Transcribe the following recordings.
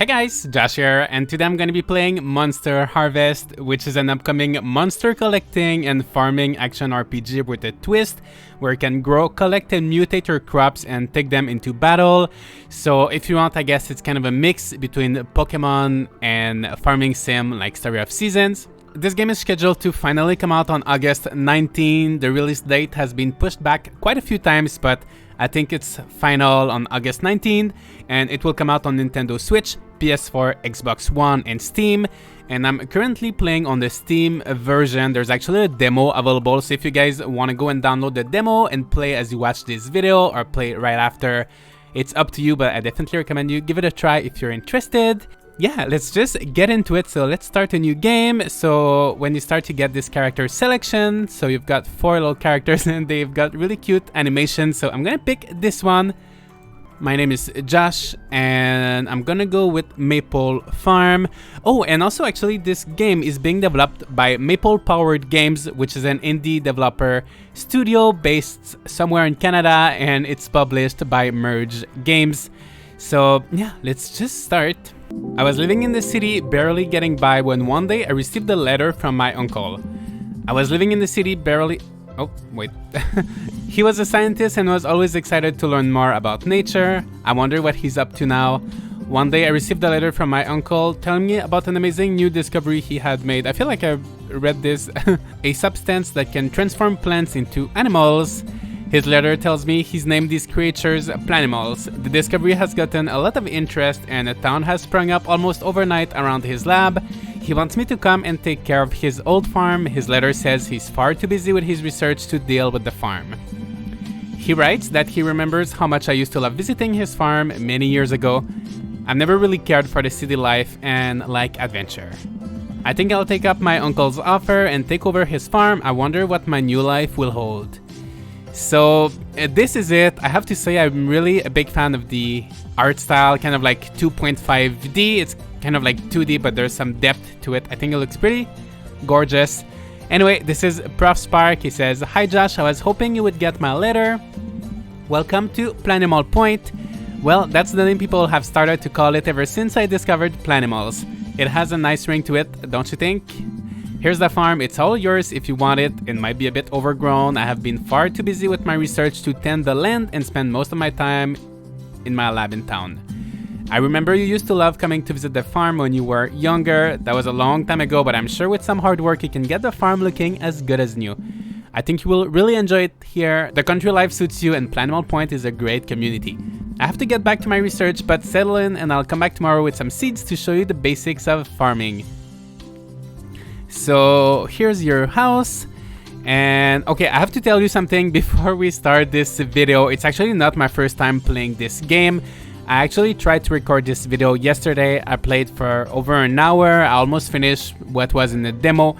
Hey guys, Josh here, and today I'm going to be playing Monster Harvest, which is an upcoming monster collecting and farming action RPG with a twist, where you can grow, collect and mutate your crops and take them into battle. So if you want, I guess it's kind of a mix between Pokemon and a farming sim like Story of Seasons. This game is scheduled to finally come out on August 19. The release date has been pushed back quite a few times, but I think it's final on August 19, and it will come out on Nintendo Switch, PS4, Xbox One, and Steam. And I'm currently playing on the Steam version. There's actually a demo available, so if you guys want to go and download the demo and play as you watch this video or play right after, it's up to you, but I definitely recommend you give it a try if you're interested. Yeah, let's just get into it. So let's start a new game. So when you start, you get this character selection. So you've got 4 little characters and they've got really cute animations. So I'm gonna pick this one. My name is Josh and I'm gonna go with Maple Farm. Oh, and also actually this game is being developed by Maple Powered Games, which is an indie developer studio based somewhere in Canada, and it's published by Merge Games. So yeah, let's just start. I was living in the city, barely getting by, when one day I received a letter from my uncle. I was living in the city, barely... Oh, wait. He was a scientist and was always excited to learn more about nature. I wonder what he's up to now. One day I received a letter from my uncle telling me about an amazing new discovery he had made. I feel like I read this. A substance that can transform plants into animals. His letter tells me he's named these creatures Planimals. The discovery has gotten a lot of interest and a town has sprung up almost overnight around his lab. He wants me to come and take care of his old farm. His letter says he's far too busy with his research to deal with the farm. He writes that he remembers how much I used to love visiting his farm many years ago. I've never really cared for the city life and like adventure. I think I'll take up my uncle's offer and take over his farm. I wonder what my new life will hold. So this is it. I have to say I'm really a big fan of the art style, kind of like 2.5D. It's kind of like 2D, but there's some depth to it. I think it looks pretty gorgeous. Anyway, this is Prof Spark. He says, "Hi Josh, I was hoping you would get my letter. Welcome to Planimal Point." Well, that's the name people have started to call it ever since I discovered Planimals. It has a nice ring to it, don't you think? Here's the farm, it's all yours if you want it. It might be a bit overgrown. I have been far too busy with my research to tend the land and spend most of my time in my lab in town. I remember you used to love coming to visit the farm when you were younger. That was a long time ago, but I'm sure with some hard work you can get the farm looking as good as new. I think you will really enjoy it here. The country life suits you and Planimal Point is a great community. I have to get back to my research, but settle in and I'll come back tomorrow with some seeds to show you the basics of farming. So here's your house, and okay, I have to tell you something before we start this video. It's actually not my first time playing this game. I actually tried to record this video yesterday. I played for over an hour. I almost finished what was in the demo,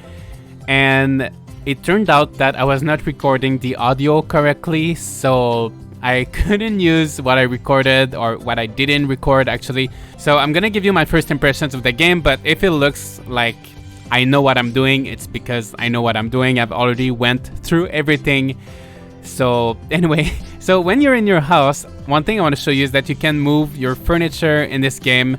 and it turned out that I was not recording the audio correctly, so I couldn't use what I recorded, or what I didn't record actually. So I'm gonna give you my first impressions of the game, but if it looks like I know what I'm doing, it's because I know what I'm doing. I've already went through everything. So anyway, so when you're in your house, one thing I want to show you is that you can move your furniture in this game,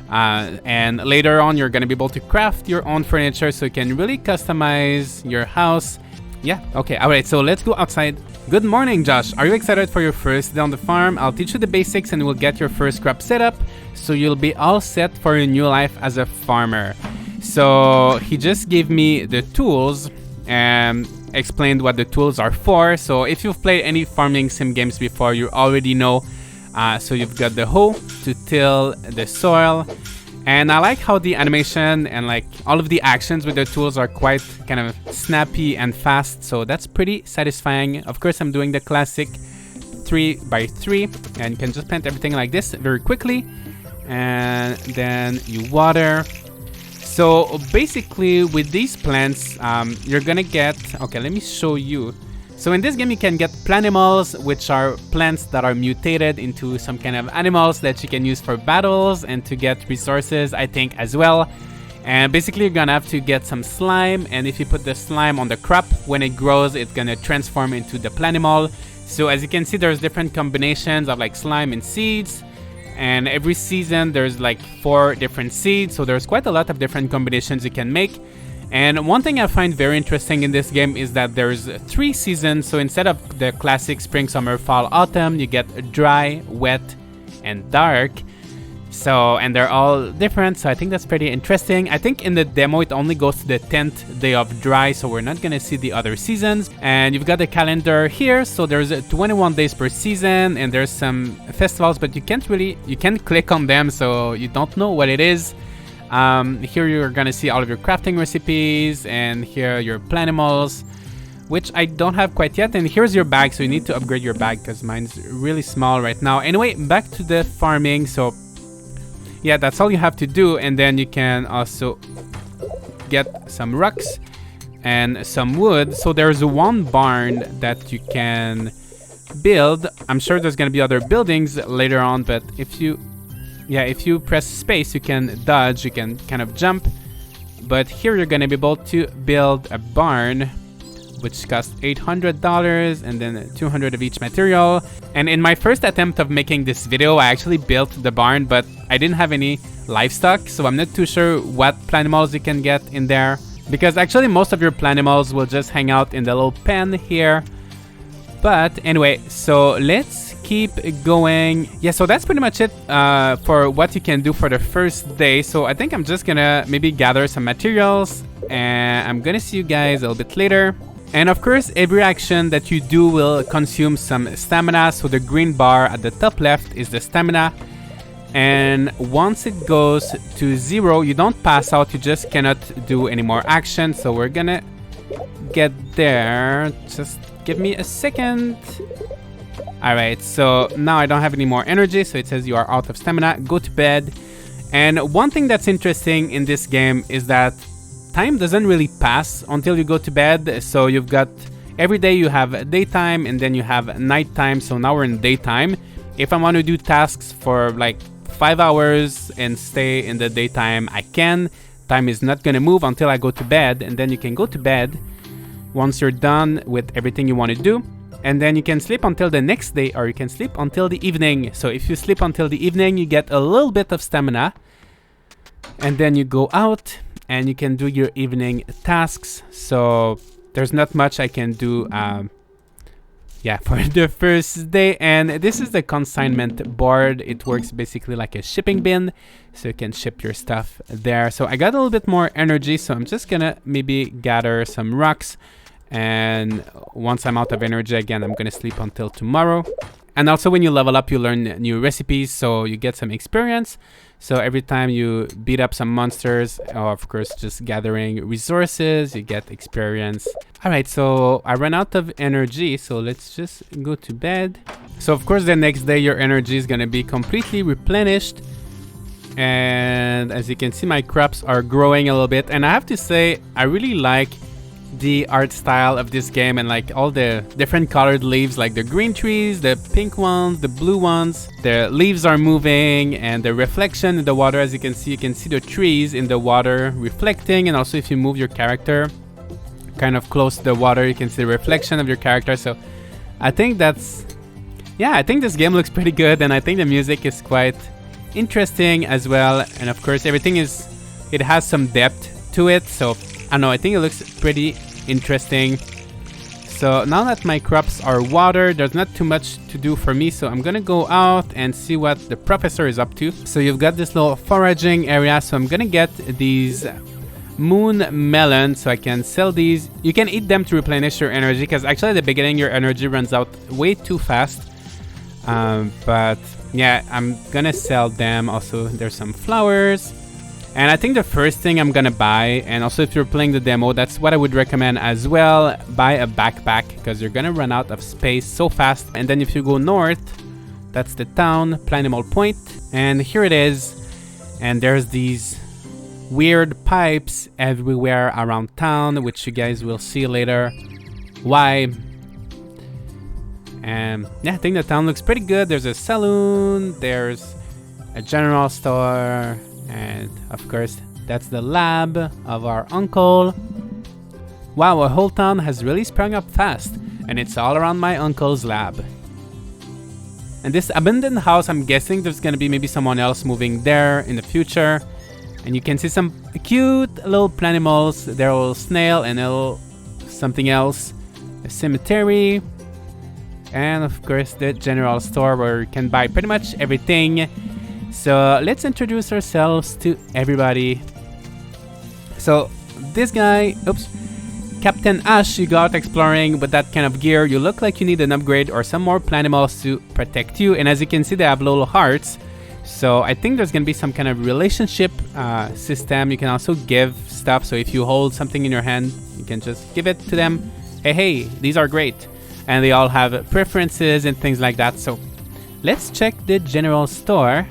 and later on you're going to be able to craft your own furniture, so you can really customize your house. Yeah, okay, alright, so let's go outside. Good morning, Josh. Are you excited for your first day on the farm? I'll teach you the basics and we'll get your first crop set up, so you'll be all set for your new life as a farmer. So he just gave me the tools and explained what the tools are for. So if you've played any farming sim games before, you already know. So you've got the hoe to till the soil. And I like how the animation and like all of the actions with the tools are quite kind of snappy and fast. So that's pretty satisfying. Of course, I'm doing the classic 3x3, and you can just plant everything like this very quickly. And then you water. So basically with these plants, you're gonna get, okay, let me show you. So in this game you can get Planimals, which are plants that are mutated into some kind of animals that you can use for battles and to get resources, I think, as well. And basically you're gonna have to get some slime, and if you put the slime on the crop, when it grows, it's gonna transform into the Planimal. So as you can see, there's different combinations of like slime and seeds. And every season there's like 4 different seeds, so there's quite a lot of different combinations you can make. And one thing I find very interesting in this game is that there's 3 seasons, so instead of the classic spring, summer, fall, autumn, you get dry, wet, and dark. So, and they're all different, so I think that's pretty interesting. I think in the demo it only goes to the 10th day of dry, so we're not gonna see the other seasons. And you've got the calendar here, so there's 21 days per season, and there's some festivals, but you can't click on them, so you don't know what it is. Here you're gonna see all of your crafting recipes, and here your planimals, which I don't have quite yet. And here's your bag, so you need to upgrade your bag because mine's really small right now. Anyway, back to the farming. So yeah, that's all you have to do, and then you can also get some rocks and some wood. So there's one barn that you can build. I'm sure there's gonna be other buildings later on, but if you press space, you can dodge, you can kind of jump. But here you're gonna be able to build a barn, which costs $800 and then 200 of each material. And in my first attempt of making this video, I actually built the barn, but I didn't have any livestock, so I'm not too sure what planimals you can get in there. Because actually most of your planimals will just hang out in the little pen here. But anyway, so let's keep going. Yeah, so that's pretty much it for what you can do for the first day. So I think I'm just gonna maybe gather some materials, and I'm gonna see you guys a little bit later. And of course, every action that you do will consume some stamina. So the green bar at the top left is the stamina. And once it goes to 0, you don't pass out, you just cannot do any more action. So we're gonna get there. Just give me a second. Alright, so now I don't have any more energy, so it says you are out of stamina. Go to bed. And one thing that's interesting in this game is that time doesn't really pass until you go to bed. So you've got every day you have daytime and then you have nighttime. So now we're in daytime. If I want to do tasks for like 5 hours and stay in the daytime, I can. Time is not gonna move until I go to bed, and then you can go to bed once you're done with everything you want to do. And then you can sleep until the next day, or you can sleep until the evening. So if you sleep until the evening, you get a little bit of stamina, and then you go out and you can do your evening tasks. So there's not much I can do for the first day. And this is the consignment board. It works basically like a shipping bin, so you can ship your stuff there. So I got a little bit more energy, so I'm just gonna maybe gather some rocks, and once I'm out of energy again, I'm gonna sleep until tomorrow. And also when you level up, you learn new recipes, so you get some experience. So every time you beat up some monsters, or of course just gathering resources, you get experience. Alright, so I ran out of energy, so let's just go to bed. So of course the next day your energy is gonna be completely replenished. And as you can see, my crops are growing a little bit. And I have to say, I really like the art style of this game, and like all the different colored leaves, like the green trees, the pink ones, the blue ones. The leaves are moving, and the reflection in the water, as you can see the trees in the water reflecting. And also if you move your character kind of close to the water, you can see the reflection of your character. So I think that's, yeah, I think this game looks pretty good, and I think the music is quite interesting as well. And of course everything is, it has some depth to it, so I don't know, I think it looks pretty interesting. So now that my crops are watered, there's not too much to do for me, so I'm gonna go out and see what the professor is up to. So you've got this little foraging area, so I'm gonna get these moon melons so I can sell these. You can eat them to replenish your energy, because actually at the beginning your energy runs out way too fast. But yeah, I'm gonna sell them. Also there's some flowers. And I think the first thing I'm gonna buy, and also if you're playing the demo, that's what I would recommend as well, buy a backpack, because you're gonna run out of space so fast. And then if you go north, that's the town, Planimal Point, and here it is. And there's these weird pipes everywhere around town, which you guys will see later why. And yeah, I think the town looks pretty good. There's a saloon, there's a general store, and of course that's the lab of our uncle. Wow, a whole town has really sprung up fast, and it's all around my uncle's lab. And this abandoned house, I'm guessing there's gonna be maybe someone else moving there in the future. And you can see some cute little planimals. There are a little snail and a little something else. A cemetery. And of course the general store where you can buy pretty much everything. So let's introduce ourselves to everybody. So this guy, oops, Captain Ash, you got exploring with that kind of gear. You look like you need an upgrade or some more planimals to protect you. And as you can see, they have little hearts. So I think there's gonna be some kind of relationship system. You can also give stuff. So if you hold something in your hand, you can just give it to them. Hey, these are great. And they all have preferences and things like that. So let's check the general store.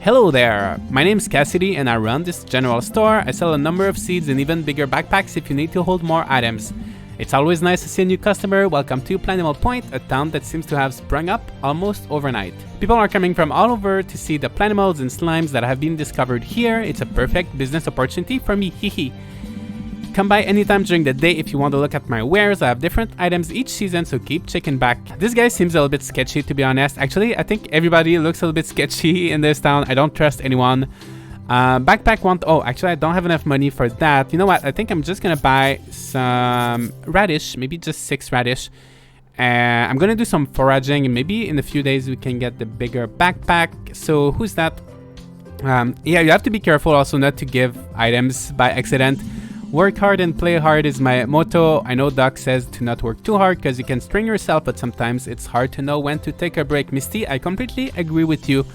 Hello there, my name is Cassidy and I run this general store. I sell a number of seeds and even bigger backpacks if you need to hold more items. It's always nice to see a new customer. Welcome to Planimal Point, a town that seems to have sprung up almost overnight. People are coming from all over to see the planimals and slimes that have been discovered here. It's a perfect business opportunity for me, hehe. Come by anytime during the day if you want to look at my wares. I have different items each season, so keep checking back. This guy seems a little bit sketchy, to be honest. Actually, I think everybody looks a little bit sketchy in this town. I don't trust anyone. Backpack want... Oh, actually, I don't have enough money for that. You know what? I think I'm just gonna buy some radish. Maybe just 6 radish. I'm gonna do some foraging, and maybe in a few days we can get the bigger backpack. So, who's that? Yeah, you have to be careful also not to give items by accident. Work hard and play hard is my motto. I know Doc says to not work too hard because you can strain yourself, but sometimes it's hard to know when to take a break. Misty, I completely agree with you.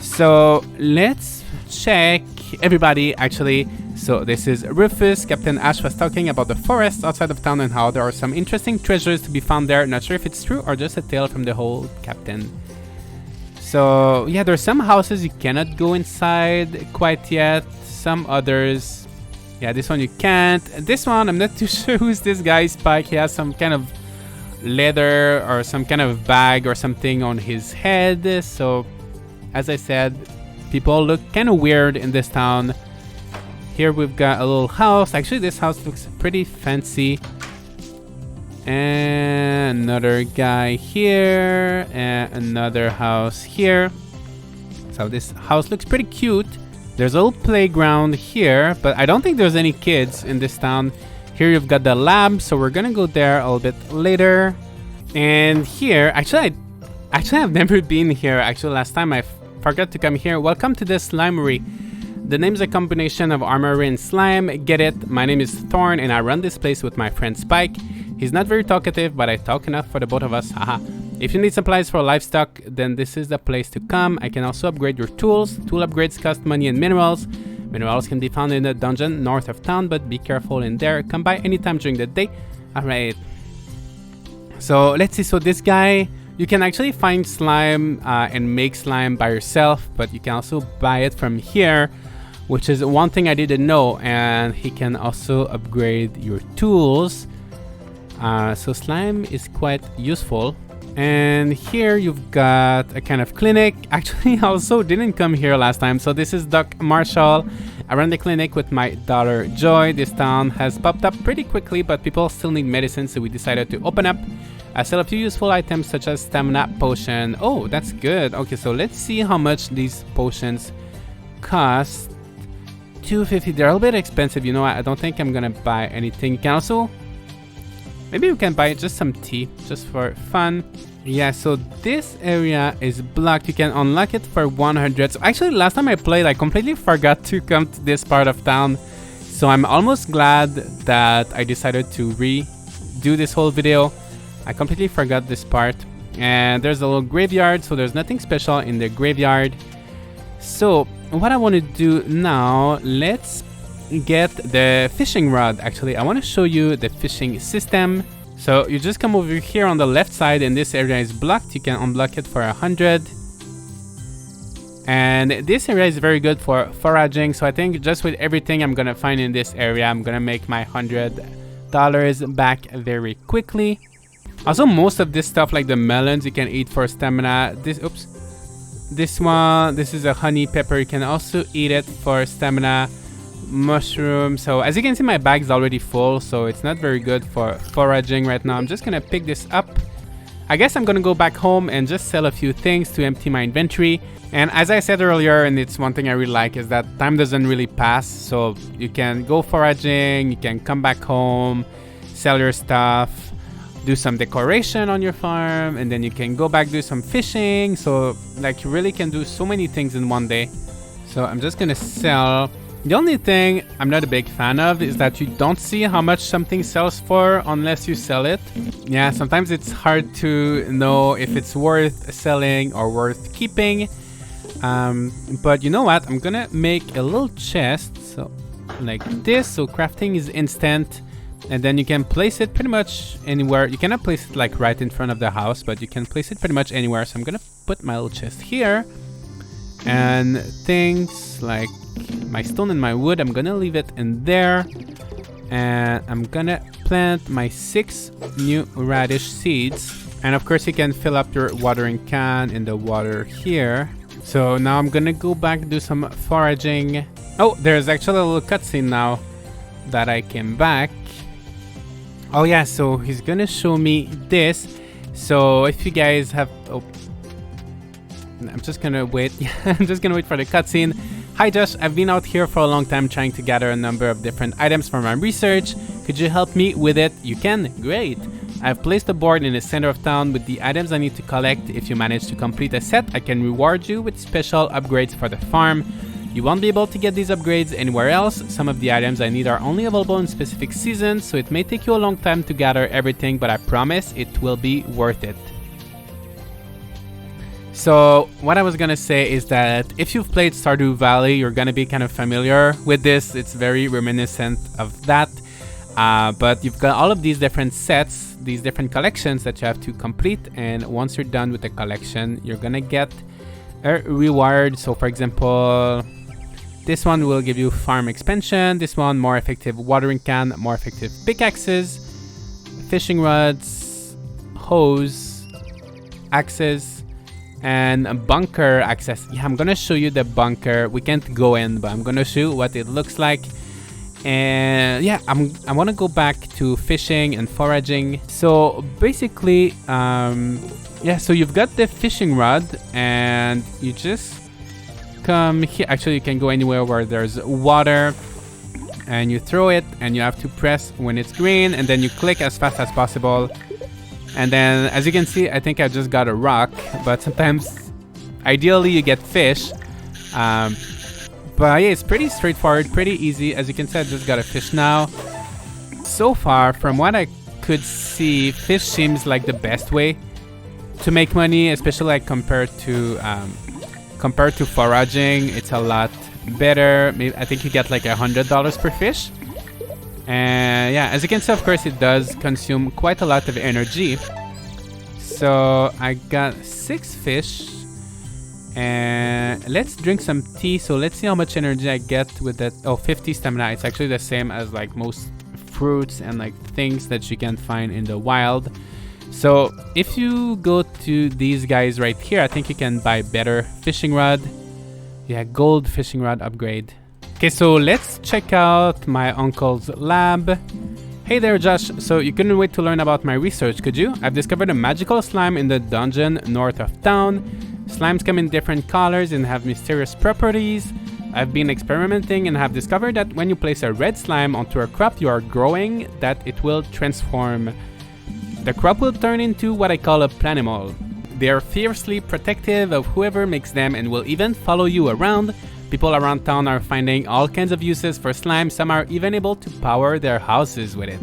So let's check everybody actually. So this is Rufus. Captain Ash was talking about the forest outside of town and how there are some interesting treasures to be found there. Not sure if it's true or just a tale from the whole captain. So yeah, there's some houses you cannot go inside quite yet. Some others... Yeah, this one you can't. This one, I'm not too sure who's this guy, Spike. He has some kind of leather or some kind of bag or something on his head. So, as I said, people look kind of weird in this town. Here we've got a little house. Actually, this house looks pretty fancy. And another guy here. And another house here. So this house looks pretty cute. There's a little playground here, but I don't think there's any kids in this town. Here you've got the lab, so we're gonna go there a little bit later. And here, actually I've never been here. Actually, last time I forgot to come here. Welcome to the Slimery. The name's a combination of armory and slime. Get it? My name is Thorn, and I run this place with my friend Spike. He's not very talkative, but I talk enough for the both of us. Haha. If you need supplies for livestock, then this is the place to come. I can also upgrade your tools. Tool upgrades cost money and minerals. Minerals can be found in the dungeon north of town, but be careful in there. Come by anytime during the day. Alright. So let's see. So this guy, you can actually find slime and make slime by yourself, but you can also buy it from here, which is one thing I didn't know. And he can also upgrade your tools. So slime is quite useful. And here you've got a kind of clinic. Actually, I also didn't come here last time. So this is Doc Marshall. I run the clinic with my daughter Joy. This town has popped up pretty quickly, but people still need medicine, so we decided to open up. I sell a few useful items such as stamina potion. Oh, that's good. Okay, so let's see how much these potions cost. $2.50. They're a little bit expensive. You know, I don't think I'm gonna buy anything. You can also... Maybe we can buy just some tea, just for fun. Yeah, so this area is blocked. You can unlock it for 100. So actually, last time I played, I completely forgot to come to this part of town. So I'm almost glad that I decided to redo this whole video. I completely forgot this part. And there's a little graveyard, so there's nothing special in the graveyard. So what I want to do now, let's get the fishing rod. Actually, I want to show you the fishing system. So you just come over here on the left side, and this area is blocked. You can unblock it for 100. And this area is very good for foraging. So I think just with everything I'm gonna find in this area, I'm gonna make my $100 back very quickly. Also, most of this stuff like the melons you can eat for stamina. This one, this is a honey pepper. You can also eat it for stamina. Mushroom. So as you can see, my bag's already full, so it's not very good for foraging right now. I'm just gonna pick this up. I guess I'm gonna go back home and just sell a few things to empty my inventory. And as I said earlier, and it's one thing I really like, is that time doesn't really pass. So you can go foraging, you can come back home, sell your stuff, do some decoration on your farm, and then you can go back do some fishing. So like you really can do so many things in one day. So I'm just gonna sell. The only thing I'm not a big fan of is that you don't see how much something sells for unless you sell it. Yeah, sometimes it's hard to know if it's worth selling or worth keeping. But you know what? I'm gonna make a little chest, so like this. So crafting is instant, and then you can place it pretty much anywhere. You cannot place it like right in front of the house, but you can place it pretty much anywhere. So I'm gonna put my little chest here, and things like my stone and my wood, I'm gonna leave it in there, and I'm gonna plant my 6 new radish seeds. And of course you can fill up your watering can in the water here. So now I'm gonna go back, do some foraging. Oh, there's actually a little cutscene now that I came back. Oh yeah, so he's gonna show me this. So if you guys have, oh, I'm just gonna wait. I'm just gonna wait for the cutscene. Hi Josh, I've been out here for a long time trying to gather a number of different items for my research. Could you help me with it? You can? Great. I've placed a board in the center of town with the items I need to collect. If you manage to complete a set, I can reward you with special upgrades for the farm. You won't be able to get these upgrades anywhere else. Some of the items I need are only available in specific seasons, so it may take you a long time to gather everything, but I promise it will be worth it. So what I was gonna say is that if you've played Stardew Valley, you're gonna be kind of familiar with this. It's very reminiscent of that. But you've got all of these different sets, these different collections that you have to complete, and once you're done with the collection, you're gonna get a reward. So for example, this one will give you farm expansion, this one more effective watering can, more effective pickaxes, fishing rods, hose, axes, and a bunker access. Yeah, I'm gonna show you the bunker. We can't go in, but I'm gonna show you what it looks like. And yeah, I want to go back to fishing and foraging. So basically, yeah, so you've got the fishing rod, and you just come here. Actually, you can go anywhere where there's water, and you throw it, and you have to press when it's green, and then you click as fast as possible. And then, as you can see, I think I just got a rock, but sometimes, ideally, you get fish. But yeah, it's pretty straightforward, pretty easy. As you can see, I just got a fish now. So far, from what I could see, fish seems like the best way to make money, especially like compared to foraging. It's a lot better. Maybe, I think you get like $100 per fish. And yeah, as you can see, of course, it does consume quite a lot of energy. So I got 6 fish. And let's drink some tea. So let's see how much energy I get with that. Oh, 50 stamina. It's actually the same as like most fruits and like things that you can find in the wild. So if you go to these guys right here, I think you can buy better fishing rod. Yeah, gold fishing rod upgrade. Okay, so let's check out my uncle's lab. Hey there, Josh. So you couldn't wait to learn about my research, could you? I've discovered a magical slime in the dungeon north of town. Slimes come in different colors and have mysterious properties. I've been experimenting and have discovered that when you place a red slime onto a crop you are growing, that it will transform. The crop will turn into what I call a planimal. They are fiercely protective of whoever makes them and will even follow you around. People around town are finding all kinds of uses for slime. Some are even able to power their houses with it.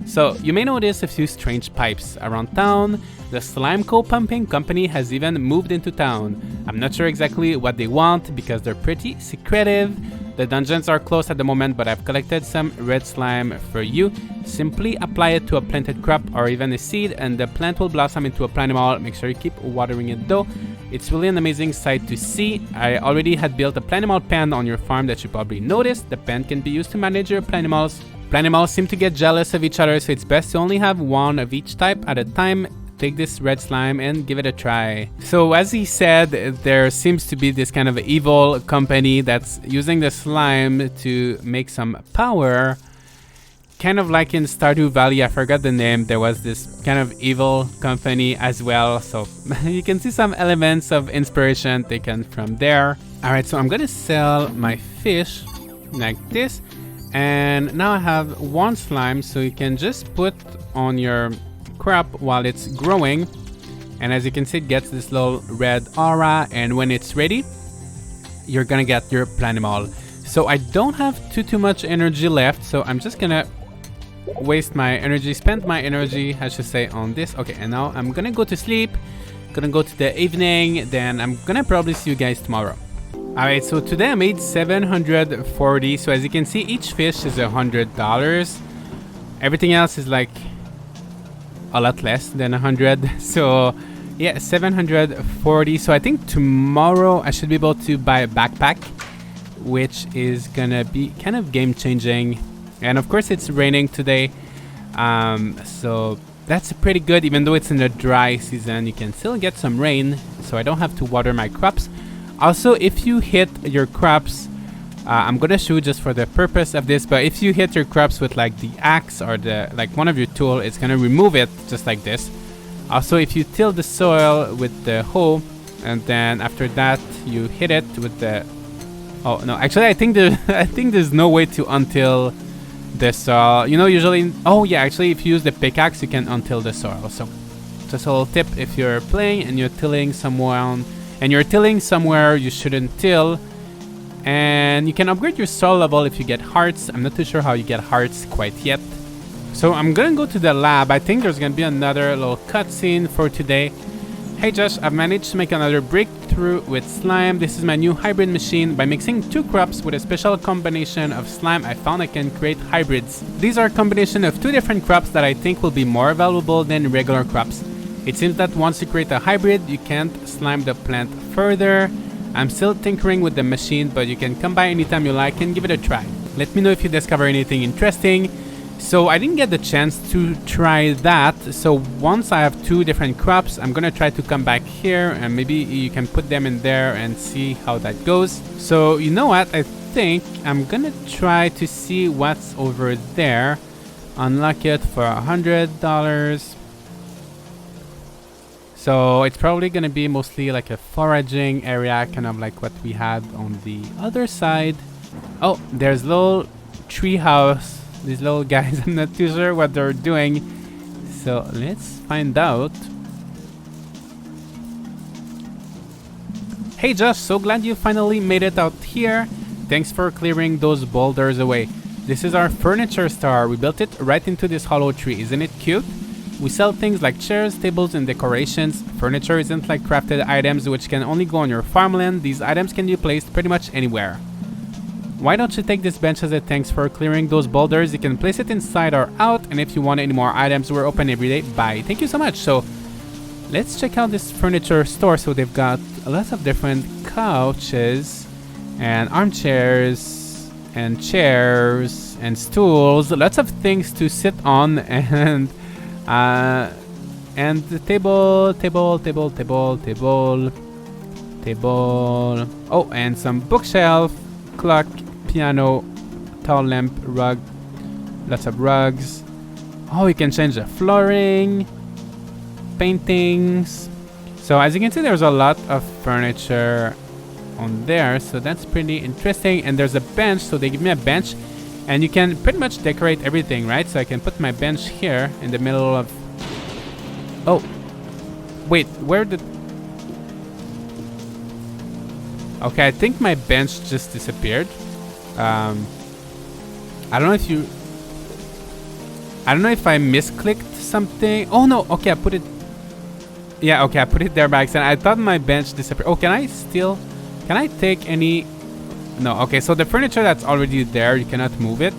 So you may notice a few strange pipes around town. The Slime Co-pumping company has even moved into town. I'm not sure exactly what they want because they're pretty secretive. The dungeons are closed at the moment, but I've collected some red slime for you. Simply apply it to a planted crop or even a seed and the plant will blossom into a planimal. Make sure you keep watering it though. It's really an amazing sight to see. I already had built a planimal pen on your farm that you probably noticed. The pen can be used to manage your planimals. Planimals seem to get jealous of each other, so it's best to only have one of each type at a time. Take this red slime and give it a try. So as he said, there seems to be this kind of evil company that's using the slime to make some power. kind of like in Stardew Valley, I forgot the name, there was this kind of evil company as well. So you can see some elements of inspiration taken from there. Alright, so I'm gonna sell my fish like this. And now I have one slime, so you can just put on your crop while it's growing. And as you can see, it gets this little red aura, and when it's ready, you're gonna get your Planimal. So I don't have too much energy left, so I'm just gonna waste my energy, spend my energy, I should say, on this. Okay, and now I'm gonna go to sleep, gonna go to the evening, then I'm gonna probably see you guys tomorrow. Alright, so today I made 740, so as you can see, each fish is $100. Everything else is like a lot less than 100, so yeah, 740. So I think tomorrow I should be able to buy a backpack, which is gonna be kind of game changing. And of course it's raining today, so that's pretty good. Even though it's in the dry season, you can still get some rain, so I don't have to water my crops. Also, if you hit your crops, I'm gonna show just for the purpose of this, but if you hit your crops with like the axe or the one of your tool, it's gonna remove it just like this. Also, if you till the soil with the hoe, and then after that you hit it with the... Oh no, actually I think there's no way to untill the soil. You know, usually... Oh yeah, actually if you use the pickaxe you can untill the soil. So just a little tip, if you're playing and you're tilling somewhere you shouldn't till. And you can upgrade your soil level if you get hearts. I'm not too sure how you get hearts quite yet. So I'm gonna go to the lab. I think there's gonna be another little cutscene for today. Hey Josh, I've managed to make another breakthrough with slime. This is my new hybrid machine. By mixing two crops with a special combination of slime, I found I can create hybrids. These are a combination of two different crops that I think will be more valuable than regular crops. It seems that once you create a hybrid, you can't slime the plant further. I'm still tinkering with the machine, but you can come by anytime you like and give it a try. Let me know if you discover anything interesting. So I didn't get the chance to try that. So once I have two different crops, I'm gonna try to come back here and maybe you can put them in there and see how that goes. So you know what? I think I'm gonna try to see what's over there. Unlock it for $100. So it's probably gonna be mostly like a foraging area, kind of like what we had on the other side. Oh, there's little tree house. These little guys, I'm not too sure what they're doing. So let's find out. Hey Josh, so glad you finally made it out here. Thanks for clearing those boulders away. This is our furniture store. We built it right into this hollow tree. Isn't it cute? We sell things like chairs, tables, and decorations. Furniture isn't like crafted items which can only go on your farmland. These items can be placed pretty much anywhere. Why don't you take this bench as a thanks for clearing those boulders? You can place it inside or out, and if you want any more items, we're open every day. Bye. Thank you so much. So let's check out this furniture store. So they've got lots of different couches and armchairs and chairs and stools. Lots of things to sit on, and the table. Oh, and some bookshelf, clock, piano, tall lamp, rug, lots of rugs. Oh, you can change the flooring, paintings. So as you can see, there's a lot of furniture on there, so that's pretty interesting. And there's a bench, so they give me a bench, and you can pretty much decorate everything, right? So I can put my bench here in the middle of... Oh, wait, where did... Okay, I think my bench just disappeared. I don't know if you... I don't know if I misclicked something. Oh no, okay, I put it... Yeah, okay, I put it there by accident. I thought my bench disappeared. Oh, can I still... Can I take any... No, okay, so the furniture that's already there, you cannot move it.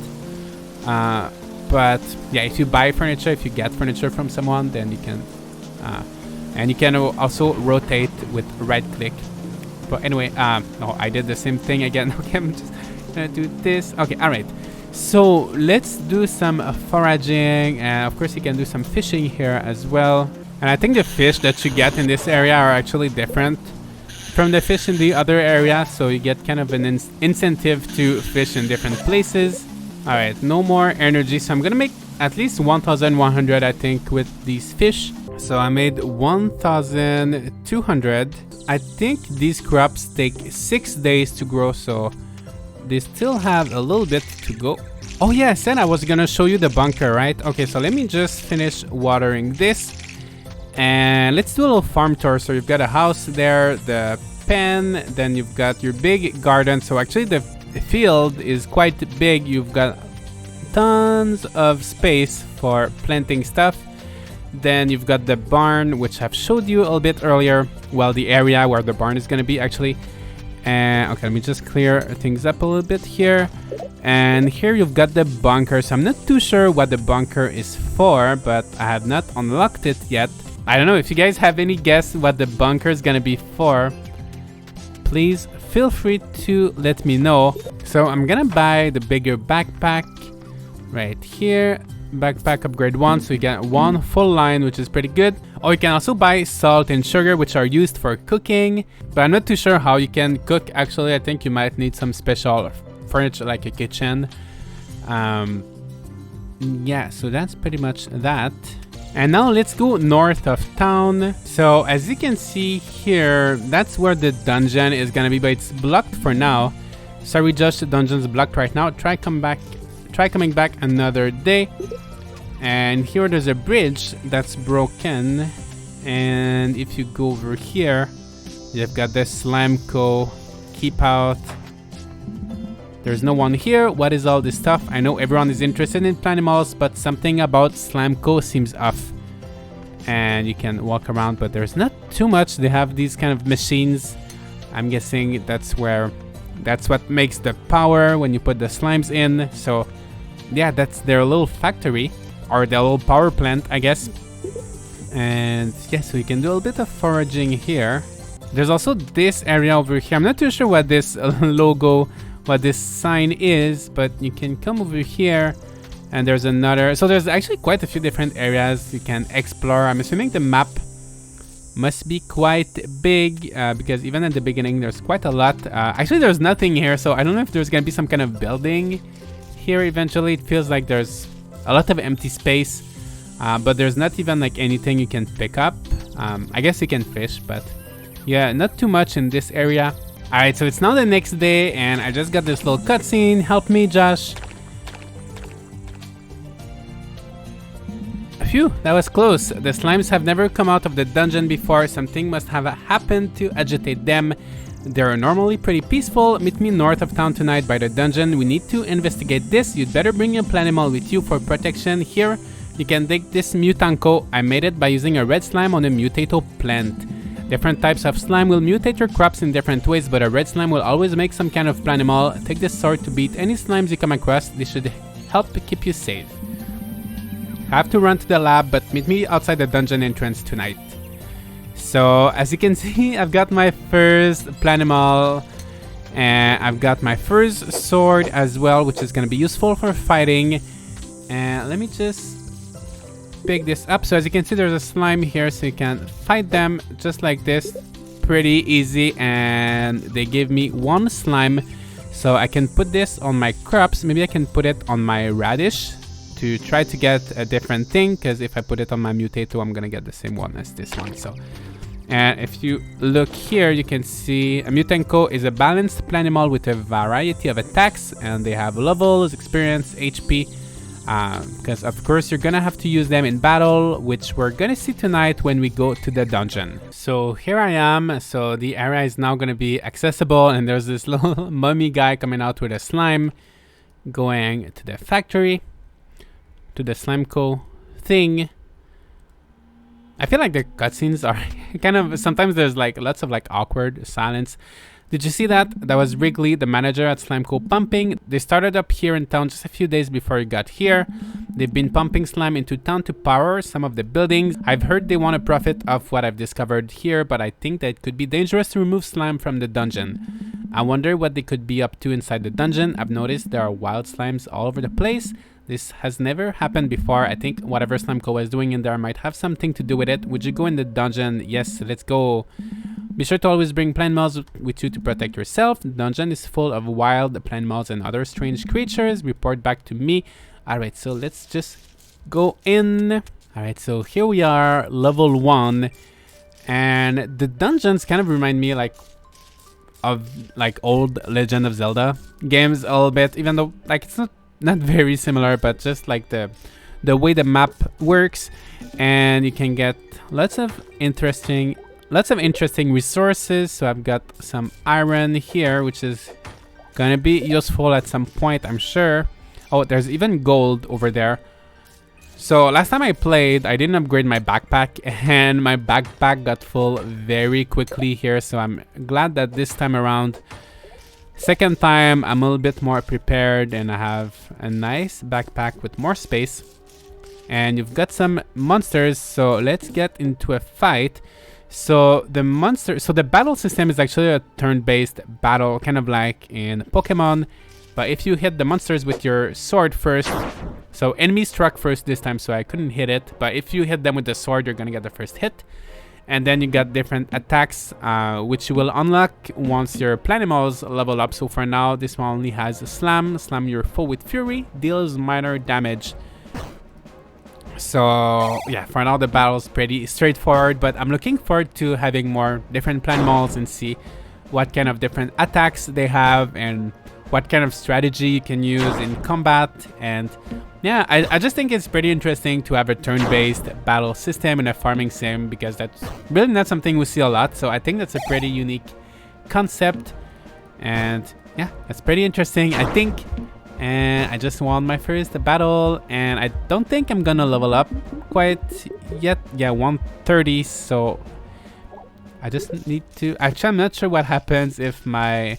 But yeah, if you buy furniture, if you get furniture from someone, then you can... and you can also rotate with right click. But anyway, no, I did the same thing again. Okay, I'm just gonna do this. Okay, all right. So let's do some foraging, and of course you can do some fishing here as well. And I think the fish that you get in this area are actually different from the fish in the other area, so you get kind of an incentive to fish in different places. Alright, no more energy, so I'm gonna make at least 1,100, I think, with these fish. So I made 1,200. I think these crops take 6 days to grow, so they still have a little bit to go. Oh yeah, I said I was gonna show you the bunker, right? Okay, so let me just finish watering this. And let's do a little farm tour. So you've got a house there, the pen, then you've got your big garden. So actually the field is quite big. You've got tons of space for planting stuff. Then you've got the barn, which I've showed you a little bit earlier. Well, the area where the barn is going to be actually. And okay, let me just clear things up a little bit here. And here you've got the bunker. So I'm not too sure what the bunker is for, but I have not unlocked it yet. I don't know if you guys have any guess what the bunker is going to be for. Please feel free to let me know. So I'm gonna buy the bigger backpack right here. Backpack upgrade 1, so you get 1 full line, which is pretty good. Or you can also buy salt and sugar, which are used for cooking. But I'm not too sure how you can cook. Actually, I think you might need some special furniture like a kitchen. Yeah, so that's pretty much that. And now let's go north of town. So as you can see here, that's where the dungeon is gonna be, but it's blocked for now. Sorry Josh, the dungeon's blocked right now. Try coming back another day. And here there's a bridge that's broken. And if you go over here, you've got the Slime Co. Keep out. There's no one here. What is all this stuff? I know everyone is interested in Planimals, but something about Slime Co. seems off. And you can walk around, but there's not too much. They have these kind of machines. I'm guessing that's what makes the power when you put the slimes in. So yeah, that's their little factory, or their little power plant, I guess. And yeah, so you can do a little bit of foraging here. There's also this area over here. I'm not too sure what this logo, what this sign is, but you can come over here and there's another. So there's actually quite a few different areas you can explore. I'm assuming the map must be quite big because even at the beginning there's quite a lot. Actually there's nothing here, so I don't know if there's gonna be some kind of building here eventually. It feels like there's a lot of empty space, but there's not even like anything you can pick up. I guess you can fish, but yeah, not too much in this area. Alright, so it's now the next day and I just got this little cutscene. Help me, Josh. Phew, that was close. The slimes have never come out of the dungeon before. Something must have happened to agitate them. They're normally pretty peaceful. Meet me north of town tonight by the dungeon. We need to investigate this. You'd better bring a Planimal with you for protection. Here, you can dig this mutanco. I made it by using a red slime on a mutato plant. Different types of slime will mutate your crops in different ways, but a red slime will always make some kind of Planimal. Take this sword to beat any slimes you come across. This should help keep you safe. I have to run to the lab, but meet me outside the dungeon entrance tonight. So, as you can see, I've got my first Planimal, and I've got my first sword as well, which is going to be useful for fighting. And let me just pick this up. So as you can see, there's a slime here, so you can fight them just like this. Pretty easy, and they give me 1 slime. So I can put this on my crops. Maybe I can put it on my radish to try to get a different thing, because if I put it on my mutato, I'm gonna get the same one as this one. So, and if you look here, you can see a Mutanco is a balanced Planimal with a variety of attacks, and they have levels, experience, HP, because of course you're gonna have to use them in battle, which we're gonna see tonight when we go to the dungeon. So here I am. So the area is now gonna be accessible, and there's this little mummy guy coming out with a slime, going to the factory, to the Slime Co. thing. I feel like the cutscenes are kind of, sometimes there's like lots of like awkward silence. Did you see that? That was Wrigley, the manager at Slime Co. pumping. They started up here in town just a few days before you got here. They've been pumping slime into town to power some of the buildings. I've heard they want to profit off what I've discovered here, but I think that it could be dangerous to remove slime from the dungeon. I wonder what they could be up to inside the dungeon. I've noticed there are wild slimes all over the place. This has never happened before. I think whatever Slime Co. is doing in there might have something to do with it. Would you go in the dungeon? Yes, let's go. Be sure to always bring plant moths with you to protect yourself. The dungeon is full of wild plant moths and other strange creatures. Report back to me. Alright, so let's just go in. Alright, so here we are, level 1. And the dungeons kind of remind me like of like old Legend of Zelda games a little bit, even though like it's not very similar, but just like the way the map works. And you can get lots of interesting resources. So I've got some iron here, which is gonna be useful at some point, I'm sure. Oh, there's even gold over there. So last time I played, I didn't upgrade my backpack, and my backpack got full very quickly here. So I'm glad that this time around, second time, I'm a little bit more prepared, and I have a nice backpack with more space. And you've got some monsters, so let's get into a fight. So the battle system is actually a turn-based battle, kind of like in Pokemon. But if you hit the monsters with your sword first, so enemy struck first this time, so I couldn't hit it. But if you hit them with the sword, you're gonna get the first hit. And then you got different attacks, which you will unlock once your Planimals level up. So for now, this one only has a slam. Slam your foe with fury, deals minor damage. So yeah, for now the battle's pretty straightforward, but I'm looking forward to having more different Planimals and see what kind of different attacks they have and what kind of strategy you can use in combat. And yeah, I just think it's pretty interesting to have a turn-based battle system in a farming sim, because that's really not something we see a lot. So I think that's a pretty unique concept, and yeah, that's pretty interesting, I think. And I just won my first battle, and I don't think I'm gonna level up quite yet. Yeah, 130, so I just need to... Actually, I'm not sure what happens if my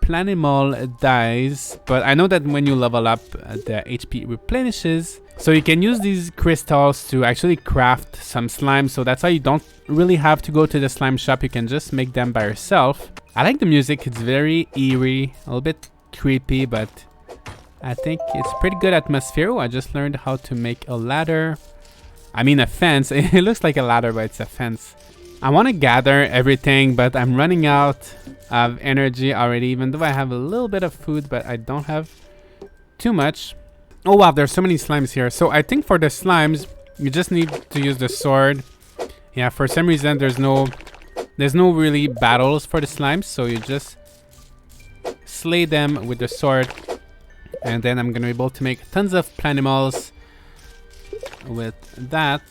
Planimal dies, but I know that when you level up, the HP replenishes. So you can use these crystals to actually craft some slime, so that's why you don't really have to go to the slime shop. You can just make them by yourself. I like the music. It's very eerie, a little bit creepy, but I think it's pretty good atmosphere. Oh, I just learned how to make a ladder. I mean a fence. It looks like a ladder, but it's a fence. I want to gather everything, but I'm running out of energy already, even though I have a little bit of food, but I don't have too much. Oh wow, there's so many slimes here. So I think for the slimes, you just need to use the sword. Yeah, for some reason there's no really battles for the slimes, so you just slay them with the sword. And then I'm gonna be able to make tons of Planimals with that.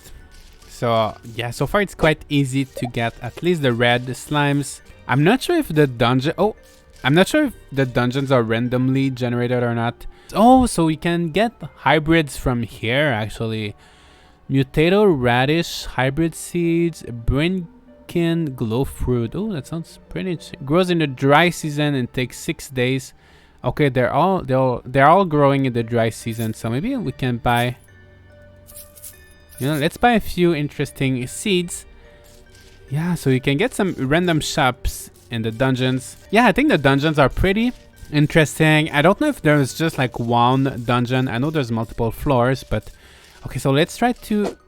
So yeah, so far it's quite easy to get at least the red slimes. I'm not sure if the dungeon... Oh, I'm not sure if the dungeons are randomly generated or not. Oh, so we can get hybrids from here, actually. Mutato radish, hybrid seeds, Brinkin glow fruit. Oh, that sounds pretty interesting. Grows in the dry season and takes 6 days. Okay, they're all growing in the dry season, so maybe we can buy... You know, let's buy a few interesting seeds. Yeah, so you can get some random shops in the dungeons. Yeah, I think the dungeons are pretty interesting. I don't know if there's just like one dungeon. I know there's multiple floors, but... Okay, so let's try to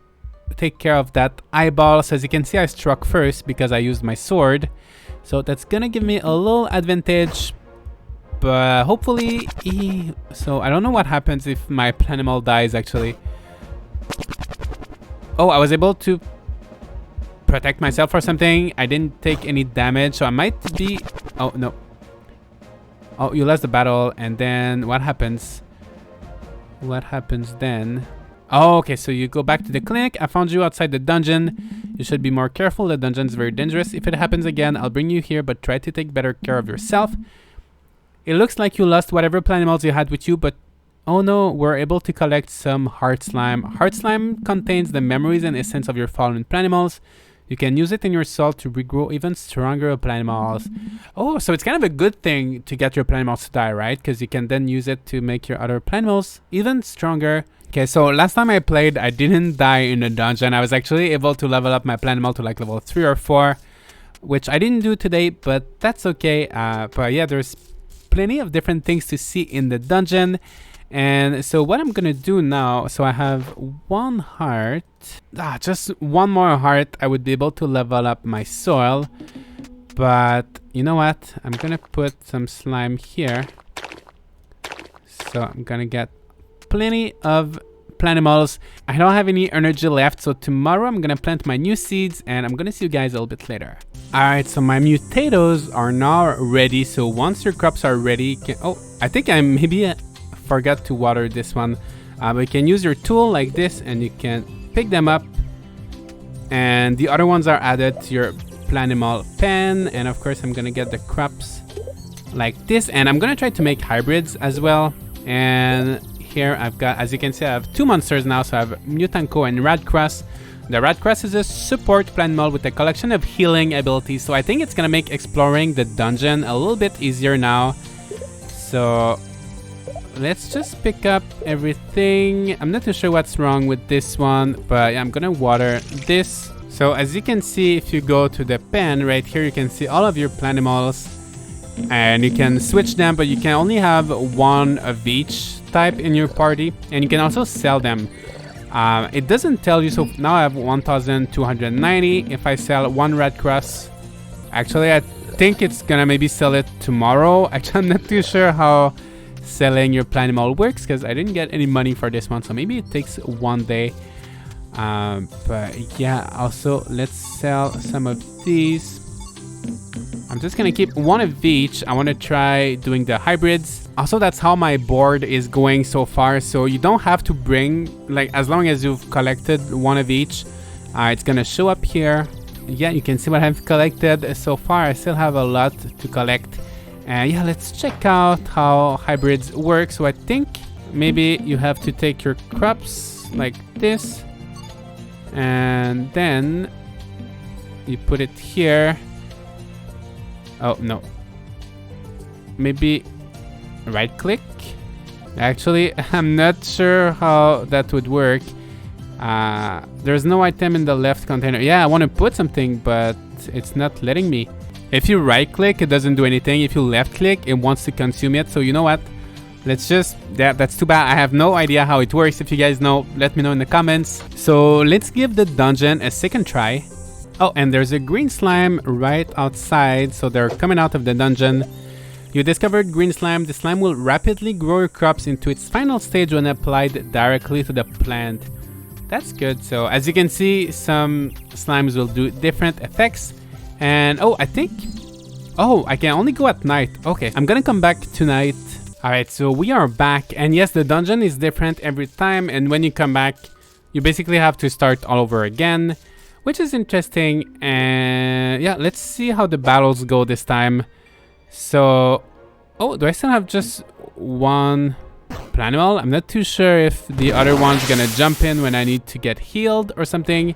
take care of that eyeball. So as you can see, I struck first because I used my sword. So that's gonna give me a little advantage. But hopefully... So I don't know what happens if my Planimal dies, actually. Oh, I was able to protect myself or something. I didn't take any damage, so I might be... Oh, no. Oh, you lost the battle, and then what happens? What happens then? Oh, okay, so you go back to the clinic. I found you outside the dungeon. You should be more careful. The dungeon is very dangerous. If it happens again, I'll bring you here, but try to take better care of yourself. It looks like you lost whatever Planimals you had with you, but oh no, we're able to collect some heart slime. Heart slime contains the memories and essence of your fallen Planimals. You can use it in your soul to regrow even stronger Planimals. Oh, so it's kind of a good thing to get your Planimals to die, right? Because you can then use it to make your other Planimals even stronger. Okay, so last time I played, I didn't die in a dungeon. I was actually able to level up my Planimal to like level 3 or 4, which I didn't do today, but that's okay. But yeah, there's plenty of different things to see in the dungeon. And so what I'm gonna do now, so I have 1 heart, just 1 more heart, I would be able to level up my soil. But you know what? I'm gonna put some slime here. So I'm gonna get plenty of planimals. I don't have any energy left, so tomorrow I'm gonna plant my new seeds and I'm gonna see you guys a little bit later. Alright, so my mutatoes are now ready. So once your crops are ready, I think I maybe forgot to water this one. But you can use your tool like this and you can pick them up. And the other ones are added to your planimal pen. And of course I'm gonna get the crops like this. And I'm gonna try to make hybrids as well. And here I've got, as you can see, I have two monsters now. So I have Mutanko and Radcross. The Radcross is a support planimal with a collection of healing abilities. So I think it's gonna make exploring the dungeon a little bit easier now. So let's just pick up everything. I'm not too sure what's wrong with this one, but yeah, I'm gonna water this. So as you can see, if you go to the pen right here, you can see all of your planimals and you can switch them, but you can only have one of each type in your party, and you can also sell them. It doesn't tell you, so now I have 1,290. If I sell one Radcross, actually I think it's gonna maybe sell it tomorrow. Actually, I'm not too sure how selling your planimal works because I didn't get any money for this one, so maybe it takes one day. But yeah, also let's sell some of these. I'm just gonna keep one of each. I want to try doing the hybrids. Also, that's how my board is going so far, so you don't have to bring, like, as long as you've collected one of each, it's gonna show up here. Yeah, you can see what I've collected so far. I still have a lot to collect. And yeah, let's check out how hybrids work. So I think maybe you have to take your crops like this, and then you put it here. Oh no, maybe right click. Actually, I'm not sure how that would work. There's no item in the left container. Yeah, I want to put something, but it's not letting me. If you right click, it doesn't do anything. If you left click, it wants to consume it. So you know what? Let's just, that's too bad. I have no idea how it works. If you guys know, let me know in the comments. So let's give the dungeon a second try. Oh, and there's a green slime right outside. So they're coming out of the dungeon. You discovered green slime. The slime will rapidly grow your crops into its final stage when applied directly to the plant. That's good. So as you can see, some slimes will do different effects. And oh, I think, oh, I can only go at night. Okay, I'm gonna come back tonight. All right, so we are back. And yes, the dungeon is different every time. And when you come back, you basically have to start all over again, which is interesting. And yeah, let's see how the battles go this time. So, oh, do I still have just one planimal? I'm not too sure if the other one's gonna jump in when I need to get healed or something.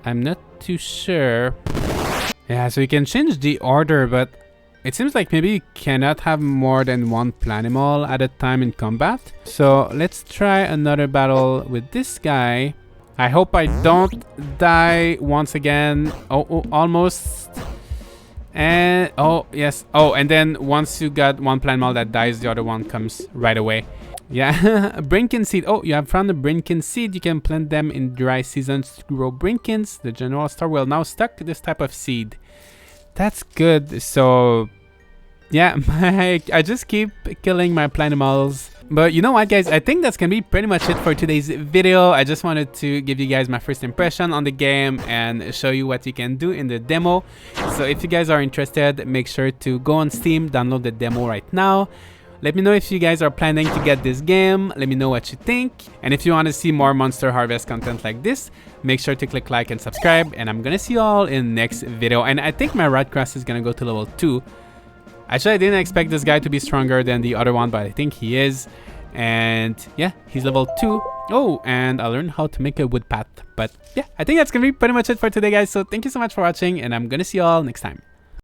I'm not too sure. Yeah, so you can change the order, but it seems like maybe you cannot have more than one planimal at a time in combat. So let's try another battle with this guy. I hope I don't die once again. Oh, almost. And oh, yes. Oh, and then once you got one planimal that dies, the other one comes right away. Yeah, Brinkin seed. Oh, you have found a Brinkin seed. You can plant them in dry seasons to grow Brinkins. The general store will now stock this type of seed. That's good. So, yeah, I just keep killing my planimals. But you know what, guys? I think that's gonna be pretty much it for today's video. I just wanted to give you guys my first impression on the game and show you what you can do in the demo. So if you guys are interested, make sure to go on Steam, download the demo right now. Let me know if you guys are planning to get this game. Let me know what you think. And if you want to see more Monster Harvest content like this, make sure to click like and subscribe. And I'm going to see you all in the next video. And I think my Radcross is going to go to level 2. Actually, I didn't expect this guy to be stronger than the other one, but I think he is. And yeah, he's level 2. Oh, and I learned how to make a wood path. But yeah, I think that's going to be pretty much it for today, guys. So thank you so much for watching. And I'm going to see you all next time.